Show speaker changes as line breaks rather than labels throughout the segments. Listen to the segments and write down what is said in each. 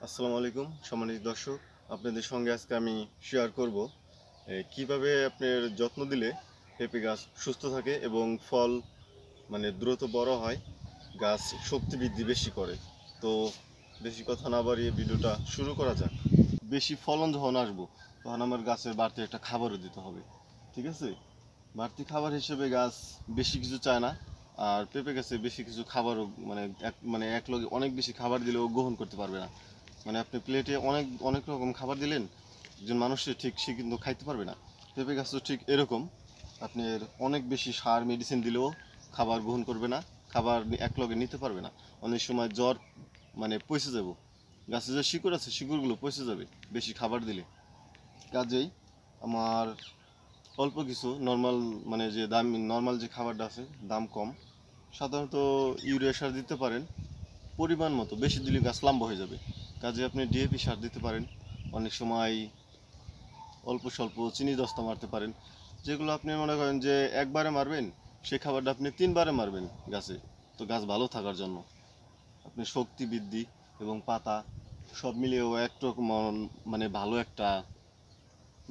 আসসালামু আলাইকুম সম্মানিত দর্শক, আপনাদের সঙ্গে আজকে আমি শেয়ার করব কিভাবে আপনার যত্ন দিলে পেঁপে গাছ সুস্থ থাকে এবং ফল দ্রুত বড় হয়, গাছ শক্তি বৃদ্ধি বেশি করে। তো বেশি কথা না বাড়িয়ে ভিডিওটা শুরু করা যাক। বেশি ফলন যখন আসবো তখন আমার গাছের বাড়তি একটা খাবারও দিতে হবে, ঠিক আছে? বাড়তি খাবার হিসেবে গাছ বেশি কিছু চায় না। আর পেঁপে গাছে বেশি কিছু খাবারও এক লগে অনেক বেশি খাবার দিলেও গ্রহণ করতে পারবে না। আপনি প্লেটে অনেক অনেক রকম খাবার দিলেন, একজন মানুষের ঠিক সে কিন্তু খাইতে পারবে না। পেঁপে গাছ তো ঠিক এরকম, আপনার অনেক বেশি সার মেডিসিন দিলেও খাবার গ্রহণ করবে না, খাবার এক লগে নিতে পারবে না। অনেক সময় জ্বর পচে যাব, গাছে যে শিকড় আছে শিকড়গুলো পচে যাবে বেশি খাবার দিলে। কাজেই আমার অল্প কিছু নর্মাল যে দাম নর্মাল যে খাবারটা আছে দাম কম, সাধারণত ইউরিয়া সার দিতে পারেন পরিমাণ মতো, বেশি দিলে গাছ লম্বা হয়ে যাবে। কাজে আপনি ডিএপি সার দিতে পারেন, অনেক সময় অল্প স্বল্প চিনি দস্তা মারতে পারেন। যেগুলো আপনি মনে করেন যে একবারে মারবেন, সেই খাবারটা আপনি 3বারে মারবেন গাছে, তো গাছ ভালো থাকার জন্য। আপনি শক্তি বৃদ্ধি এবং পাতা সব মিলিয়েও একরকম ভালো একটা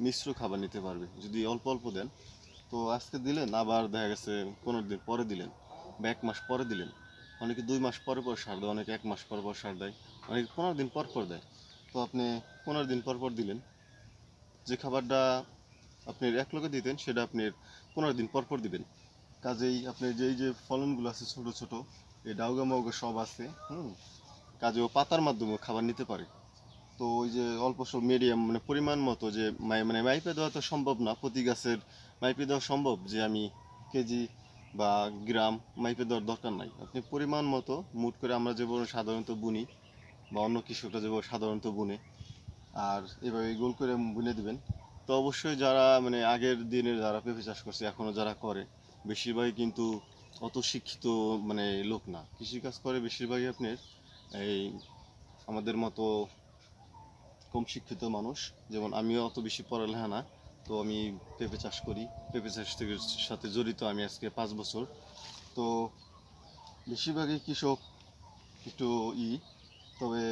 মিশ্র খাবার নিতে পারবে যদি অল্প অল্প দেন। তো আজকে দিলেন, আবার দেখা গেছে 15 দিন পরে দিলেন বা 1 মাস পরে দিলেন। অনেকে 2 মাস পরে পর সার দেয়, অনেকে 1 মাস পর পর সার দেয়, অনেকে 15 দিন পর পর দেয়। তো আপনি 15 দিন পর পর দিলেন, যে খাবারটা আপনি এক লগে দিতেন সেটা আপনি 15 দিন পর পর দিবেন। কাজেই আপনার যে ফলনগুলো আছে ছোট ছোট, এই ডাউগা মাউগা সব আছে, কাজেও পাতার মাধ্যমেও খাবার নিতে পারে। তো ওই যে অল্প সব মিডিয়াম পরিমাণ মতো যে মাইপে দেওয়া তো সম্ভব না, প্রতি গাছের মাইপে দেওয়া সম্ভব যে আমি কেজি বা গ্রাম মাইপে দেওয়ার দরকার নাই। আপনি পরিমাণ মতো মুট করে আমরা যেভাবে সাধারণত বুনি বা অন্য কৃষকরা যেভাবে সাধারণত বুনে, আর এভাবে গোল করে বুনে দিবেন। তো অবশ্যই যারা আগের দিনের যারা পেঁপে চাষ করছে এখনও যারা করে, বেশিরভাগই কিন্তু অত শিক্ষিত লোক না, কৃষিকাজ করে বেশিরভাগই আপনার এই আমাদের মতো কম শিক্ষিত মানুষ। যেমন আমিও অত বেশি পড়ালেখা না, তো আমি পেঁপে চাষ করি, পেঁপে চাষ থেকে সাথে জড়িত আমি আজকে 5 বছর। তো বেশিরভাগই কৃষক একটু তবে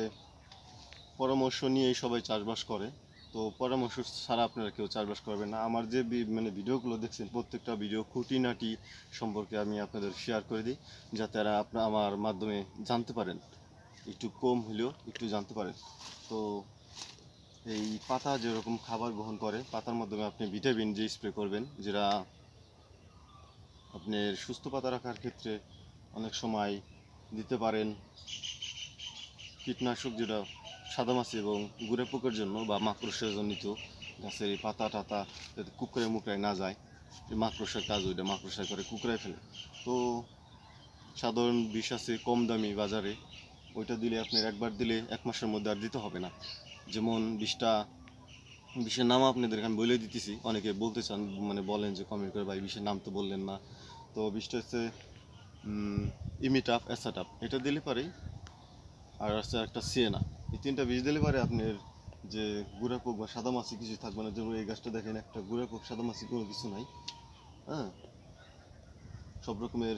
পরামর্শ নিয়েই সবাই চাষবাস করে। তো পরামর্শ ছাড়া আপনারা কেউ চাষবাস করবেন না। আমার যে ভিডিওগুলো দেখছেন প্রত্যেকটা ভিডিও খুঁটিনাটি সম্পর্কে আমি আপনাদের শেয়ার করে দিই, যাতে আমার মাধ্যমে জানতে পারেন, একটু কম হলেও একটু জানতে পারেন। তো এই পাতা যেরকম খাবার গ্রহণ করে, পাতার মাধ্যমে আপনি ভিটামিন যে স্প্রে করবেন, যেটা আপনার সুস্থ পাতা রাখার ক্ষেত্রে অনেক সময় দিতে পারেন কীটনাশক, যেটা সাদামাছি এবং গুড়ে পোকার জন্য বা মাকড়সার জনিত গাছের এই পাতা টাতা যাতে কুকড়ে মুকড়ায় না যায়। এই মাকড়সার কাজ ওইটা, মাকড়সায় করে কুকড়ায় ফেলে। তো সাধারণ বিষ আছে কম দামি বাজারে, ওইটা দিলে আপনার একবার দিলে 1 মাসের মধ্যে আর দিতে হবে না। যেমন বিষের নাম আপনাদের আমি বলে দিতেছি, অনেকে বলতে চান বলেন যে কমেন্ট করে ভাই বিষের নাম তো বললেন না। তো বিষটা হচ্ছে ইমিটাফ অ্যাসাটাপ, এটা দিলে পারেই। আর আছে একটা সিয়েনা, এই 3টা বিষ দিলে পারে আপনার যে গুড়া পোক বা সাদা মাছি কিছু থাকবে না। যেমন এই গাছটা দেখেন, একটা গুড়া পোক সাদা মাছি কোনো কিছু নাই। হ্যাঁ, সব রকমের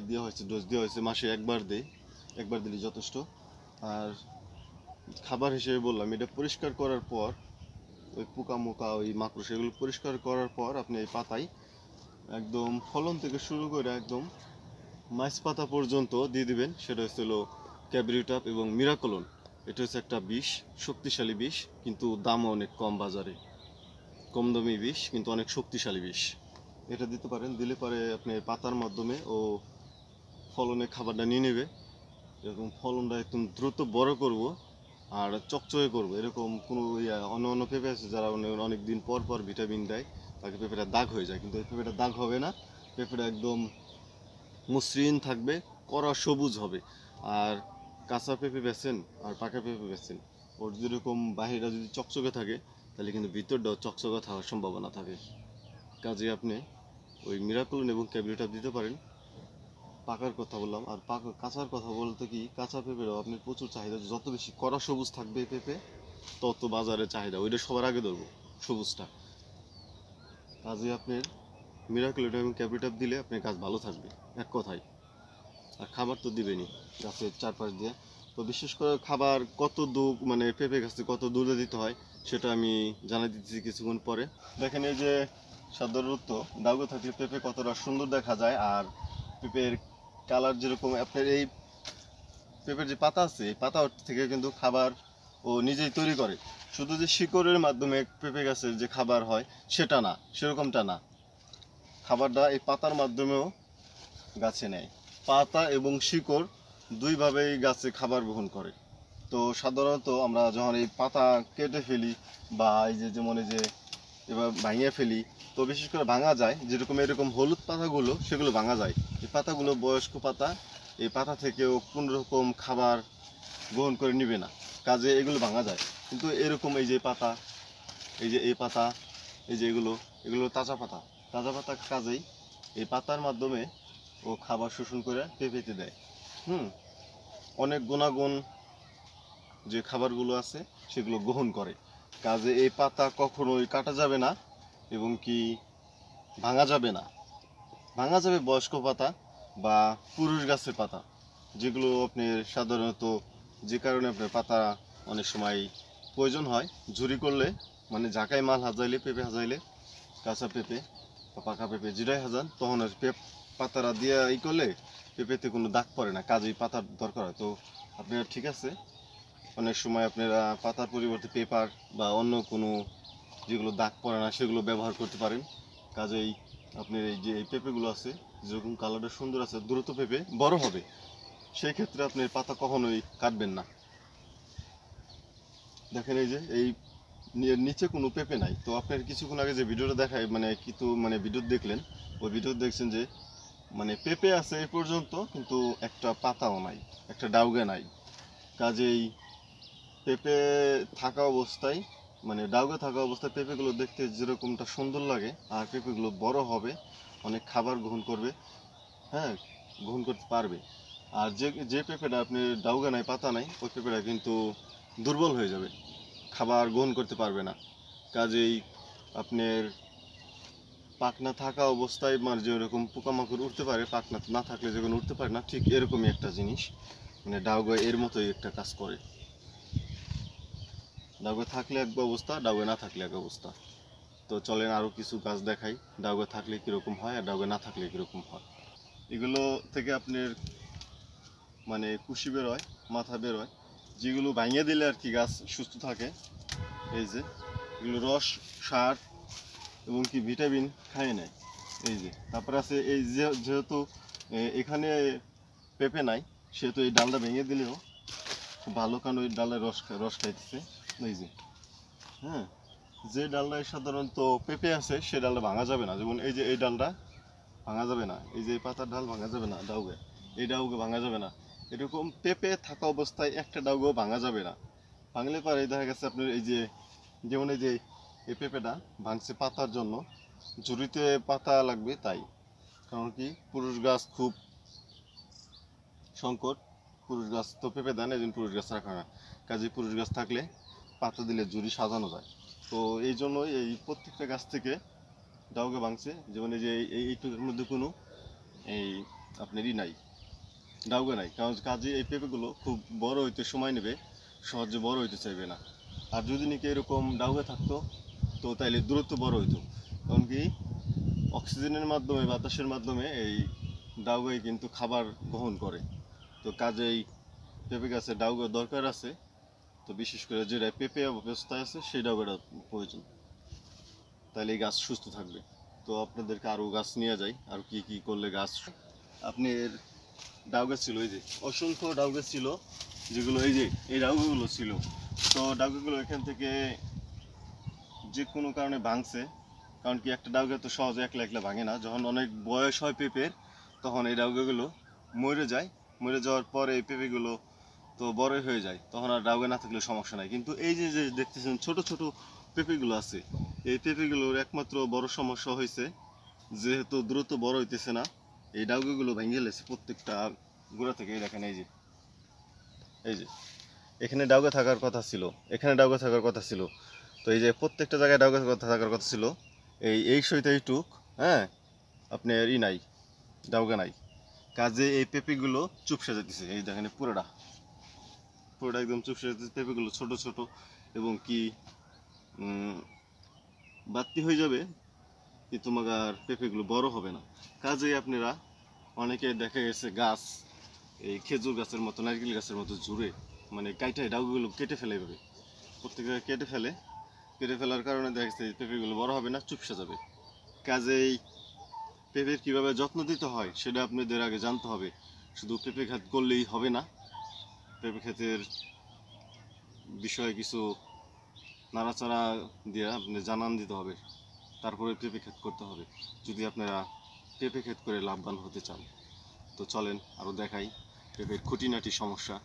দেওয়া হয়েছে, ডোজ দেওয়া হয়েছে, মাসে একবার দিলে যথেষ্ট। আর খাবার হিসেবে বললাম, এটা পরিষ্কার করার পর ওই পোকা মোকা ওই মাকড় এগুলো পরিষ্কার করার পর আপনি এই পাতায় একদম ফলন থেকে শুরু করে একদম মাইস পাতা পর্যন্ত দিয়ে দিবেন। সেটা হলো ক্যাব্রিটাপ এবং মিরাকলন। এটা হচ্ছে একটা বিষ, শক্তিশালী বিষ, কিন্তু দামও অনেক কম বাজারে, কম দামি বিষ কিন্তু অনেক শক্তিশালী বিষ। এটা দিতে পারেন, দিলে পারে আপনি পাতার মাধ্যমে ও ফলনে খাবারটা নিয়ে নেবে। এরকম ফলনটা একদম দ্রুত বড় করব আর চকচকে করবো। এরকম কোনো অন্য অন্য পেঁপে আছে যারা অনেক দিন পর পর ভিটামিন দেয়, তাকে পেঁপেটা দাগ হয়ে যায়, কিন্তু এই পেঁপেটা দাগ হবে না। পেঁপেটা একদম মসৃণ থাকবে, কড়া সবুজ হবে। আর কাঁচা পেঁপে বেছেন আর পাকা পেঁপে বেছেন, ওর যেরকম বাহিরটা যদি চকচকে থাকে, তাহলে কিন্তু ভিতরটাও চকচকে থাকার সম্ভাবনা থাকে। কাজে আপনি ওই মিরাকলন এবং ক্যাবরিটাপ দিতে পারেন। পাকার কথা বললাম, আর কাঁচার কথা বলতে কি, কাঁচা পেঁপেরও আপনি প্রচুর চাহিদা, যত বেশি কড়া সবুজ থাকবে পেঁপে তত বাজারে চাহিদা, ওইটা সবার আগে ধরবো সবুজটা। কাজে আপনার মিরাকল এবং ক্যাপিটাপ দিলে আপনার গাছ ভালো থাকবে এক কথায়। আর খাবার তো দিবেনই গাছের চারপাশ দিয়ে। তো তো বিশেষ করে খাবার কত দূর মানে পেঁপে গাছে কত দূরে দিতে হয় সেটা আমি জানিয়ে দিচ্ছি কিছুক্ষণ পরে। দেখেন এই যে সাধারণত ডাউগো থাকলে পেঁপে কতটা সুন্দর দেখা যায়, আর পেঁপের কালার যেরকম আপনার এই পেঁপের যে পাতা আছে এই পাতা থেকে কিন্তু খাবার ও নিজেই তৈরি করে। শুধু যে শিকড়ের মাধ্যমে পেঁপে গাছের যে খাবার হয় সেটা না, সেরকমটা না, খাবারটা এই পাতার মাধ্যমেও গাছে নেয়। পাতা এবং শিকড় দুইভাবেই গাছে খাবার গ্রহণ করে। তো সাধারণত আমরা যখন এই পাতা কেটে ফেলি বা এই যে যেমন এই যে এবার ভাঙিয়ে ফেলি, তো বিশেষ করে ভাঙা যায় যেরকম এরকম হলুদ পাতাগুলো সেগুলো ভাঙা যায়। এই পাতাগুলো বয়স্ক পাতা, এই পাতা থেকেও কোনো রকম খাবার গ্রহণ করে নিবে না, কাজে এগুলো ভাঙা যায়। কিন্তু এরকম এই যে পাতা, এই যে এই পাতা, এই যে এগুলো এগুলো তাজা পাতা, তাজা পাতা কাজেই এই পাতার মাধ্যমে ও খাবার শোষণ করে পেঁপেতে দেয়। অনেক গুণাগুণ যে খাবারগুলো আছে সেগুলো গ্রহণ করে, কাজে এই পাতা কখনোই কাটা যাবে না এবং কি ভাঙা যাবে না। ভাঙা যাবে বয়স্ক পাতা বা পুরুষ গাছের পাতা, যেগুলো আপনার সাধারণত যে কারণে আপনার পাতা অনেক সময় প্রয়োজন হয় ঝুরি করলে, মানে জাকায় মাল হাজাইলে পেঁপে হাজাইলে, কাঁচা পেঁপে বা পাকা পেঁপে যেটাই হাজান তখন আর পাতারা দিয়ে করলে পেঁপেতে কোনো দাগ পড়ে না, কাজেই পাতার দরকার হয়। তো আপনারা ঠিক আছে অনেক সময় আপনারা পাতার পরিবর্তে পেপার বা অন্য কোনো যেগুলো দাগ পড়ে না সেগুলো ব্যবহার করতে পারেন। কাজেই আপনার এই যে এই পেঁপেগুলো আছে যেরকম কালারটা সুন্দর আছে, দ্রুত পেঁপে বড় হবে, সেই ক্ষেত্রে আপনার পাতা কখনোই কাটবেন না। দেখেন এই যে এই নিচে কোনো পেঁপে নাই। তো আপনার কিছুক্ষণ আগে যে ভিডিওটা দেখায় মানে কিন্তু মানে ভিডিও দেখলেন, ওই ভিডিও দেখছেন যে মানে পেঁপে আছে এই পর্যন্ত কিন্তু একটা পাতাও নাই, একটা ডাউগে নাই। কাজেই পেঁপে থাকা অবস্থায় মানে ডাউগে থাকা অবস্থায় পেঁপেগুলো দেখতে যেরকমটা সুন্দর লাগে, আর পেঁপেগুলো বড় হবে, অনেক খাবার গ্রহণ করবে, হ্যাঁ গ্রহণ করতে পারবে। আর যে যে পেঁপেটা আপনি ডাউগে নাই পাতা নাই ওই পেঁপেটা কিন্তু দুর্বল হয়ে যাবে, খাবার গ্রহণ করতে পারবে না। কাজেই আপনার পাখনা থাকা অবস্থায় মানে যেরকম পোকামাকড় উঠতে পারে, পাখনা না থাকলে যেগুলো উঠতে পারে না, ঠিক এরকমই একটা জিনিস মানে ডাউগে এর মতোই একটা কাজ করে। ডাউগে থাকলে এক অবস্থা, ডাউগে না থাকলে এক অবস্থা। তো চলেন আরও কিছু গাছ দেখাই ডাউগে থাকলে কীরকম হয় আর ডাউগে না থাকলে কীরকম হয়। এগুলো থেকে আপনার মানে কুশি বের হয়, মাথা বের হয়, যেগুলো ভাঙিয়ে দিলে আর কি গাছ সুস্থ থাকে। এই যে এগুলো রস, সার এবং কি ভিটামিন খায় নেয়। এই যে তারপরে আছে এই যে যেহেতু এখানে পেঁপে নাই সেহেতু এই ডালটা ভেঙে দিলেও খুব ভালো, কারণ ওই ডালের রস রস খাইতেছে। এই যে হ্যাঁ, যে ডালটায় সাধারণত পেঁপে আছে সে ডালটা ভাঙা যাবে না, যেমন এই যে এই ডালটা ভাঙা যাবে না, এই যে পাতার ডাল ভাঙা যাবে না, ডাউগে এই ডাউগে ভাঙা যাবে না। এরকম পেঁপে থাকা অবস্থায় একটা ডাউগেও ভাঙা যাবে না। ভাঙলে পরে দেখা গেছে আপনার এই যে যেমন এই যে এই পেঁপেটা ভাঙছে পাতার জন্য, ঝুড়িতে পাতা লাগবে তাই, কারণ কি পুরুষ গাছ খুব সংকট, পুরুষ গাছ তো পেঁপে দেয় না, এই জন্য পুরুষ গাছ রাখা না, কাজে পুরুষ গাছ থাকলে পাতা দিলে ঝুড়ি সাজানো যায়। তো এই জন্যই এই প্রত্যেকটা গাছ থেকে ডাউগে ভাঙছে, যেমন এই যে এইটুকুর মধ্যে কোনো এই আপনারই নাই, ডাউগে নাই, কারণ কাজে এই পেঁপেগুলো খুব বড় হইতে সময় নেবে, সহজে বড় হইতে চাইবে না। আর যদি নাকি এরকম ডাউগে থাকতো তো তাইলে দ্রুত বড় হইতো, কারণ কি অক্সিজেনের মাধ্যমে বাতাসের মাধ্যমে এই ডাউগে কিন্তু খাবার গ্রহণ করে। তো কাজেই পেঁপে গাছে ডাউগে দরকার আছে। তো বিশেষ করে যেটা পেঁপে অবস্থায় আছে সেই ডাউগাটা প্রয়োজন, তাহলে এই গাছ সুস্থ থাকবে। তো আপনাদেরকে আরও গাছ নিয়ে যাই, আর কি কি করলে গাছ আপনার ডাউ গাছ ছিল, এই যে অসংখ্য ডাউ গাছ ছিল যেগুলো এই যে এই ডাউগুলো ছিল। তো ডাউগুলো এখান থেকে যে কোনো কারণে ভাঙছে, কারণ কি একটা ডাউগে তো সহজে একলা একলা ভাঙে না, যখন অনেক বয়স হয় পেঁপের তখন এই ডাউগুলো মরে যায়, মরে যাওয়ার পরে এই পেঁপেগুলো তো বড়ই হয়ে যায়, তখন আর ডাউগে না থাকলে সমস্যা নাই। কিন্তু এই যে যে দেখতেছেন ছোট ছোট পেঁপেগুলো আছে, এই পেঁপেগুলোর একমাত্র বড় সমস্যা হয়েছে যেহেতু দ্রুত বড় হইতেছে না, এই ডাউগুলো ভেঙে গেছে প্রত্যেকটা গোড়া থেকে। এই দেখেন এই যে এখানে ডাউগে থাকার কথা ছিল, এখানে ডাউগে থাকার কথা ছিল, তো এই যে প্রত্যেকটা জায়গায় ডাউগে থাকার কথা ছিল, এই সইতে এইটুক হ্যাঁ আপনার নাই, ডাউগে নাই, কাজে এই পেঁপেগুলো চুপসে যেতেছে। এই দেখেন পুরোটা পুরোটা একদম চুপসে যাচ্ছে, পেঁপেগুলো ছোট ছোট এবং কি বাড়তি হয়ে যাবে, কিন্তু আর পেঁপেগুলো বড় হবে না। কাজেই আপনারা অনেকে দেখা গেছে গাছ এই খেজুর গাছের মতো, নারকেল গাছের মতো জুড়ে মানে কাইটায় ডাউগুলো কেটে ফেলে, এভাবে প্রত্যেকে কেটে ফেলার কারণে দেখা যাচ্ছে পেঁপেগুলো বড় হবে না, চুপসে যাবে। কাজেই পেঁপের কীভাবে যত্ন দিতে হয় সেটা আপনাদের আগে জানতে হবে। শুধু পেঁপে ক্ষেত করলেই হবে না, পেঁপে ক্ষেতের বিষয়ে কিছু নাড়াচাড়া দিয়ে আপনি জানান দিতে হবে, তারপরে পেঁপে ক্ষেত করতে হবে যদি আপনারা পেঁপে ক্ষেত করে লাভবান হতে চান। তো চলেন আরও দেখাই পেঁপের খুঁটিনাটি সমস্যা।